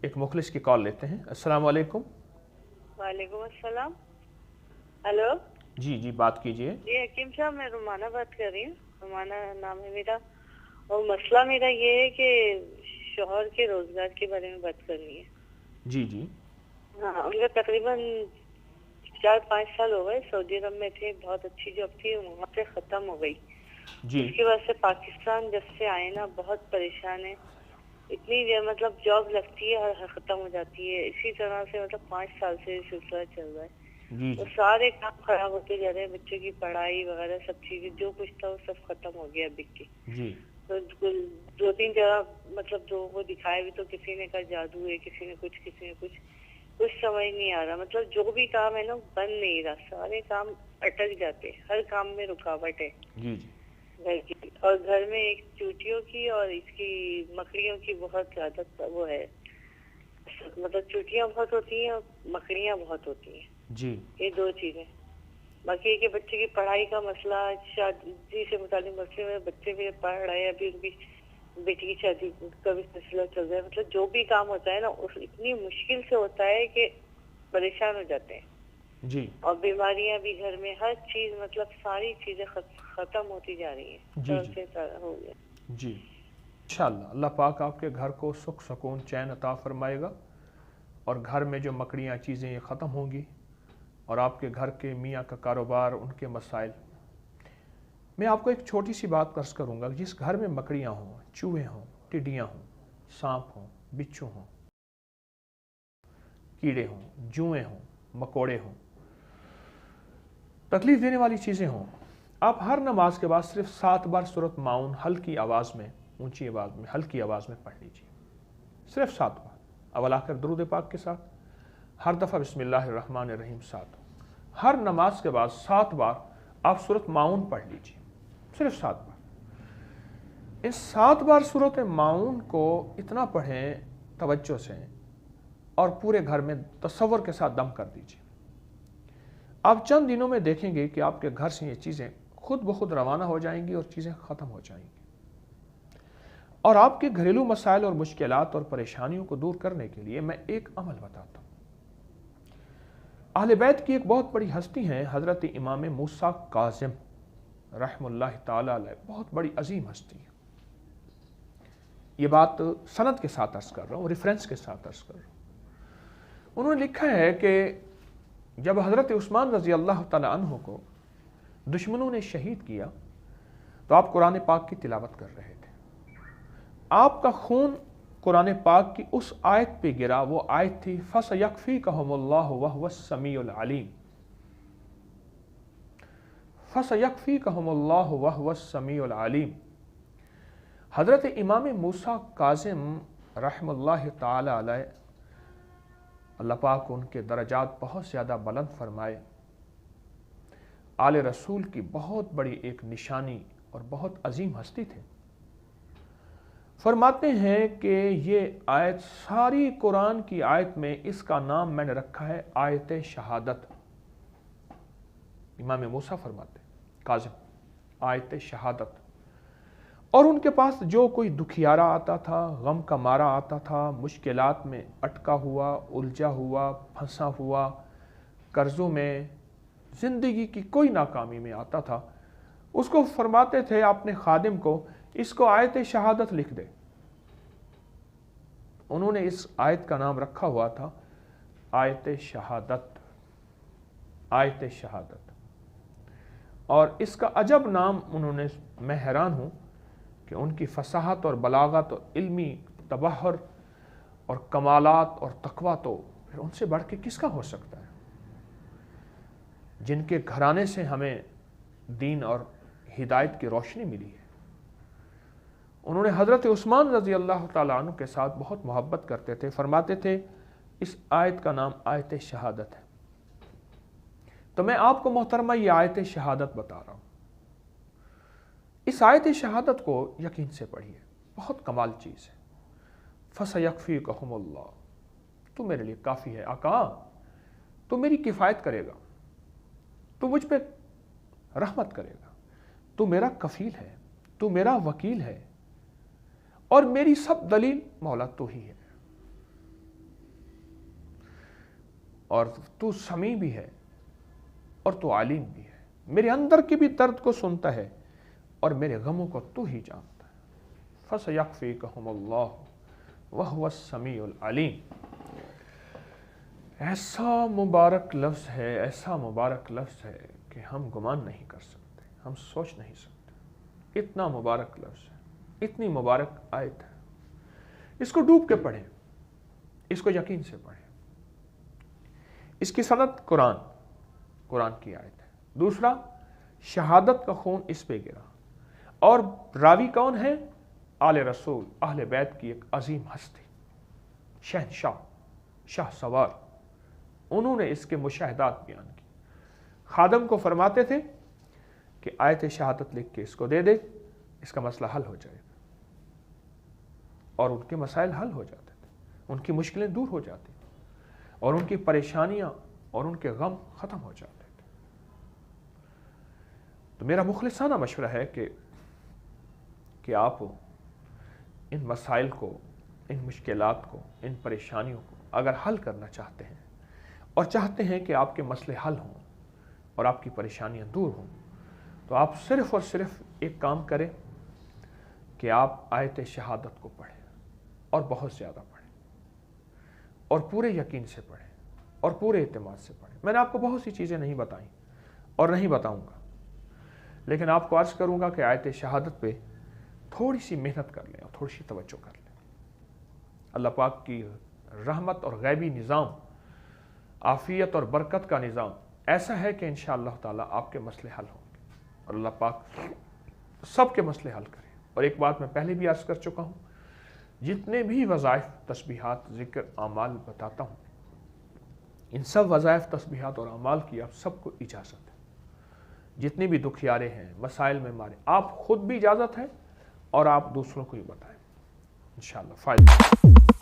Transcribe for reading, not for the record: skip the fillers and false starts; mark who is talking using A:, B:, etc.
A: ایک مخلص کی کال لیتے ہیں۔ السلام علیکم۔
B: وعلیکم السلام۔ ہلو
A: جی جی بات کیجئے۔
B: جی حکیم صاحب، میں رومانہ بات کر رہی ہوں، رومانہ نام ہے میرا، اور مسئلہ میرا یہ ہے کہ شوہر کے روزگار کے بارے میں بات کرنی ہے۔
A: جی جی
B: ہاں، ان کا تقریباً 4-5 سال ہو گئے، سعودی عرب میں تھے، بہت اچھی جاب تھی، وہاں سے ختم ہو گئی۔
A: جی
B: اس کے بعد سے پاکستان جب سے آئے نا بہت پریشان ہے، اتنی مطلب جاب لگتی ہے اور ختم ہو جاتی ہے، اسی طرح سے مطلب 5 سال سے یہ سلسلہ چل رہا ہے۔
A: جی
B: وہ
A: جی
B: سارے کام خراب ہوتے جا رہے ہیں، بچوں کی پڑھائی وغیرہ سب چیزیں، جو کچھ تھا وہ سب ختم ہو گیا بک کے۔
A: جی
B: تو 2-3 جگہ مطلب جو وہ دکھائے بھی تو کسی نے کہا جادو ہے، کسی نے کچھ کچھ سمجھ نہیں آ رہا، مطلب جو بھی کام ہے نا بن نہیں رہا، سارے کام اٹک جاتے، ہر کام میں رکاوٹ ہے
A: جی جی
B: گھر کی، اور گھر میں ایک چوٹیوں کی اور اس کی مکڑیوں کی بہت عادت وہ ہے، مطلب چوٹیاں بہت ہوتی ہیں اور مکڑیاں بہت ہوتی ہیں،
A: جی
B: یہ 2 چیزیں۔ باقی کہ بچے کی پڑھائی کا مسئلہ، شادی سے متعلق مسئلے میں بچے بھی پڑھ رہے ہیں، ابھی ان کی بیٹی کی شادی کا بھی سلسلہ چل رہا ہے، مطلب جو بھی کام ہوتا ہے نا اتنی مشکل سے ہوتا ہے کہ پریشان ہو جاتے ہیں،
A: جی
B: اور بیماریاں بھی گھر میں، ہر چیز مطلب ساری چیزیں ختم ہوتی جا رہی ہیں،
A: جی
B: سب سے ہو گیا۔
A: جی انشاءاللہ اللہ پاک آپ کے گھر کو سکھ سکون چین عطا فرمائے گا، اور گھر میں جو مکڑیاں چیزیں یہ ختم ہوں گی، اور آپ کے گھر کے میاں کا کاروبار، ان کے مسائل۔ میں آپ کو ایک چھوٹی سی بات عرض کروں گا، جس گھر میں مکڑیاں ہوں، چوہے ہوں، ٹڈیاں ہوں، سانپ ہوں، بچھو ہوں، کیڑے ہوں، جوئیں ہوں، مکوڑے ہوں، تکلیف دینے والی چیزیں ہوں، آپ ہر نماز کے بعد صرف 7 بار سورۃ ماؤن ہلکی آواز میں، اونچی آواز میں، ہلکی آواز میں پڑھ لیجیے، صرف 7 بار، اول آخر درود پاک کے ساتھ، ہر دفعہ بسم اللہ الرحمن الرحیم 7، ہر نماز کے بعد 7 بار آپ سورۃ ماؤن پڑھ لیجیے، صرف 7 بار۔ ان 7 بار سورۃ ماؤن کو اتنا پڑھیں توجہ سے، اور پورے گھر میں تصور کے ساتھ دم کر دیجیے۔ آپ چند دنوں میں دیکھیں گے کہ آپ کے گھر سے یہ چیزیں خود بخود روانہ ہو جائیں گی اور چیزیں ختم ہو جائیں گی۔ اور آپ کے گھریلو مسائل اور مشکلات اور پریشانیوں کو دور کرنے کے لیے میں ایک عمل بتاتا ہوں۔ اہل بیت کی ایک بہت بڑی ہستی ہیں حضرت امام موسیٰ کاظم رحم اللہ تعالی علیہ، بہت بڑی عظیم ہستی ہے۔ یہ بات سند کے ساتھ عرض کر رہا ہوں، ریفرنس کے ساتھ عرض کر رہا ہوں۔ انہوں نے لکھا ہے کہ جب حضرت عثمان رضی اللہ تعالی عنہ کو دشمنوں نے شہید کیا تو آپ قرآن پاک کی تلاوت کر رہے تھے۔ آپ کا خون قرآن پاک کی اس آیت پہ گرا، وہ آیت تھی فَسَيَكْفِيكَهُمُ اللَّهُ وَهُوَ السَّمِيعُ الْعَلِيمُ، فَسَيَكْفِيكَهُمُ اللَّهُ وَهُوَ السَّمِيعُ الْعَلِيمُ۔ حضرت امام موسیٰ کاظم رحم اللہ تعالی علیہ، اللہ پاک ان کے درجات بہت زیادہ بلند فرمائے، آل رسول کی بہت بڑی ایک نشانی اور بہت عظیم ہستی تھے۔ فرماتے ہیں کہ یہ آیت ساری قرآن کی آیت میں اس کا نام میں نے رکھا ہے آیت شہادت۔ امام موسیٰ فرماتے ہیں کاظم آیت شہادت، اور ان کے پاس جو کوئی دکھیارا آتا تھا، غم کا مارا آتا تھا، مشکلات میں اٹکا ہوا، الجھا ہوا، پھنسا ہوا، قرضوں میں، زندگی کی کوئی ناکامی میں آتا تھا، اس کو فرماتے تھے اپنے خادم کو اس کو آیت شہادت لکھ دے۔ انہوں نے اس آیت کا نام رکھا ہوا تھا آیت شہادت، آیت شہادت۔ اور اس کا عجب نام انہوں نے، میں حیران ہوں کہ ان کی فصاحت اور بلاغت اور علمی تبحر اور کمالات اور تقویٰ تو پھر ان سے بڑھ کے کس کا ہو سکتا ہے، جن کے گھرانے سے ہمیں دین اور ہدایت کی روشنی ملی ہے۔ انہوں نے حضرت عثمان رضی اللہ تعالیٰ عنہ کے ساتھ بہت محبت کرتے تھے، فرماتے تھے اس آیت کا نام آیت شہادت ہے۔ تو میں آپ کو محترمہ یہ آیت شہادت بتا رہا ہوں، اس آیت شہادت کو یقین سے پڑھیے، بہت کمال چیز ہے۔ فَسَيَكْفِيكَهُمُ اللَّهُ، تو میرے لیے کافی ہے آقا، تو میری کفایت کرے گا، تو مجھ پہ رحمت کرے گا، تو میرا کفیل ہے، تو میرا وکیل ہے، اور میری سب دلیل مولا تو ہی ہے۔ اور تو سمیع بھی ہے اور تو عالم بھی ہے، میرے اندر کے بھی درد کو سنتا ہے اور میرے غموں کو تو ہی جانتا ہے۔ فَسَيَكْفِيكَهُمُ اللَّهُ وَهُوَ السَّمِيعُ الْعَلِيمُ۔ ایسا مبارک لفظ ہے، ایسا مبارک لفظ ہے کہ ہم گمان نہیں کر سکتے، ہم سوچ نہیں سکتے، اتنا مبارک لفظ ہے، اتنی مبارک آیت ہے۔ اس کو ڈوب کے پڑھیں، اس کو یقین سے پڑھیں۔ اس کی سند قرآن کی آیت ہے۔ دوسرا، شہادت کا خون اس پہ گرا، اور راوی کون ہے؟ آل رسول، اہل بیت کی ایک عظیم ہستی، شہنشاہ، شاہ سوار، انہوں نے اس کے مشاہدات بیان کی۔ خادم کو فرماتے تھے کہ آیت شہادت لکھ کے اس کو دے دے، اس کا مسئلہ حل ہو جائے گا، اور ان کے مسائل حل ہو جاتے تھے، ان کی مشکلیں دور ہو جاتی، اور ان کی پریشانیاں اور ان کے غم ختم ہو جاتے تھے۔ تو میرا مخلصانہ مشورہ ہے کہ آپ ان مسائل کو، ان مشکلات کو، ان پریشانیوں کو اگر حل کرنا چاہتے ہیں اور چاہتے ہیں کہ آپ کے مسئلے حل ہوں اور آپ کی پریشانیاں دور ہوں، تو آپ صرف اور صرف ایک کام کریں کہ آپ آیت شہادت کو پڑھیں، اور بہت زیادہ پڑھیں، اور پورے یقین سے پڑھیں، اور پورے اعتماد سے پڑھیں۔ میں نے آپ کو بہت سی چیزیں نہیں بتائیں اور نہیں بتاؤں گا، لیکن آپ کو عرض کروں گا کہ آیت شہادت پہ تھوڑی سی محنت کر لیں اور تھوڑی سی توجہ کر لیں۔ اللہ پاک کی رحمت اور غیبی نظام، عافیت اور برکت کا نظام ایسا ہے کہ انشاءاللہ تعالیٰ آپ کے مسئلے حل ہوں گے، اور اللہ پاک سب کے مسئلے حل کرے۔ اور ایک بات میں پہلے بھی عرض کر چکا ہوں، جتنے بھی وظائف، تسبیحات، ذکر، اعمال بتاتا ہوں، ان سب وظائف، تسبیحات اور اعمال کی آپ سب کو اجازت ہے۔ جتنے بھی دکھیارے ہیں، مسائل میں مارے، آپ خود بھی اجازت ہے اور آپ دوسروں کو بھی بتائیں، انشاءاللہ فائدہ۔